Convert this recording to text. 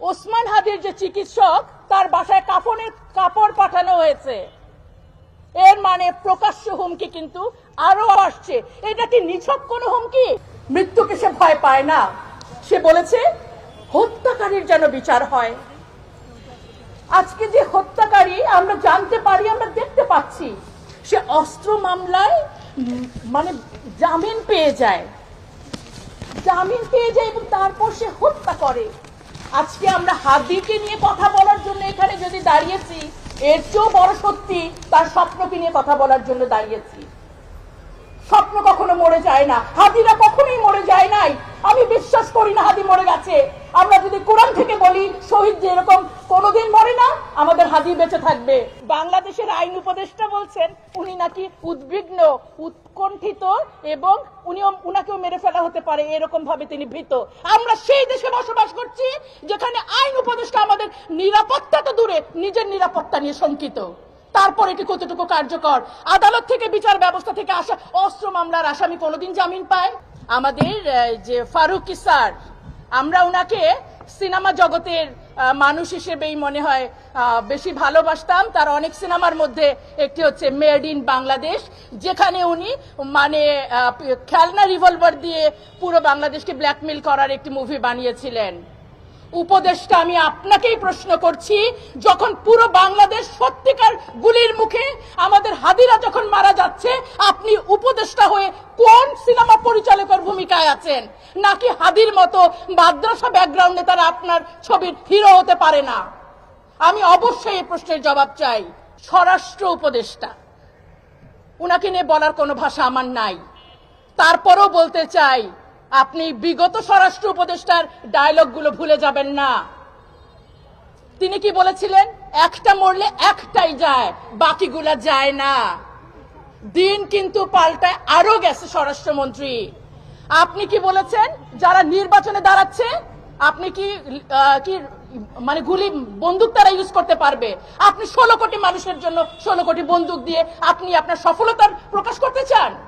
ওসমান হাদির যে চিকিৎসক তার বাসায় কাফনের কাপড় পাঠানো হয়েছে, এর মানে প্রকাশ্য হুমকি কিন্তু আরো আসছে। এটা কি নিছক কোনো হুমকি? মৃত্যুকে সে ভয় পায় না, সে বলেছে হত্যাকারীর যেন বিচার হয়। আজকে যে হত্যাকারী আমরা জানতে পারি, আমরা দেখতে পাচ্ছি, সে অস্ত্র মামলায় মানে জামিন পেয়ে যায় এবং তারপর সে হত্যা করে। আজকে আমরা হাদিকে নিয়ে কথা বলার জন্য এখানে যদি দাঁড়িয়েছি, এর চেয়েও বড় সত্যি তার স্বপ্নকে নিয়ে কথা বলার জন্য দাঁড়িয়েছি। স্বপ্ন কখনো মরে যায় না, হাদিরা কখনোই মরে যায় নাই। আমি বিশ্বাস করি না হাদি মরে গেছে। আমরা যদি কোরআন থেকে বলি শহীদ যেরকম কোনোদিন মরে না, আমাদের হাদি বেঁচে থাকবে। বাংলাদেশের আইন উপদেষ্টা বলছেন উনি নাকি উদ্বিগ্ন, উৎকণ্ঠিত এবং উনাকেও মেরে ফেলা হতে পারে এরকম ভাবে তিনি ভীত। আমরা সেই দেশে বসবাস করছি যেখানে আইন উপদেষ্টা আমাদের নিরাপত্তা তো দূরে, নিজের নিরাপত্তা নিয়ে শঙ্কিত। তারপর এটি কতটুকু কার্যকর? আদালত থেকে, বিচার ব্যবস্থা থেকে আসা অস্ত্র মামলার আসামি কোনোদিন জামিন পায়? আমাদের যে ফারুকী স্যার, আমরা উনাকে সিনেমা জগতের মানুষ হিসেবেই মনে হয় বেশি ভালোবাসতাম। তার অনেক সিনেমার মধ্যে একটি হচ্ছে মেড ইন বাংলাদেশ, যেখানে উনি মানে খেলনা রিভলভার দিয়ে পুরো বাংলাদেশকে ব্ল্যাকমেল করার একটি মুভি বানিয়েছিলেন। উপদেষ্টা, আমি আপনাকেই প্রশ্ন করছি, যখন পুরো বাংলাদেশ সত্যিকার গুলির মুখে, আমাদের হাদিরা যখন মারা যাচ্ছে, আপনি উপদেষ্টা হয়ে কোন সিনেমা পরিচালকের ভূমিকায় আছেন? নাকি হাদির মতো মাদ্রাসা ব্যাকগ্রাউন্ডে তারা আপনার ছবির হিরো হতে পারে না? আমি অবশ্যই এই প্রশ্নের জবাব চাই। স্বরাষ্ট্র উপদেষ্টা, উনাকে নিয়ে বলার কোনো ভাষা আমার নাই। তারপরও বলতে চাই, আপনি বিগত স্বরাষ্ট্র উপদেষ্টার ডায়লগগুলো ভুলে যাবেন না। তিনি কি বলেছিলেন? একটা মরলে একটাই যায়, বাকিগুলা যায় না। দিন কিন্তু পাল্টায় আরো গেছে স্বরাষ্ট্রমন্ত্রী। আপনি কি বলেছেন? যারা নির্বাচনে দাঁড়াচ্ছে, আপনি কি মানে গুলি বন্দুক তারা ইউজ করতে পারবে? আপনি 16 কোটি মানুষের জন্য 16 কোটি বন্দুক দিয়ে আপনি আপনার সফলতার প্রকাশ করতে চান?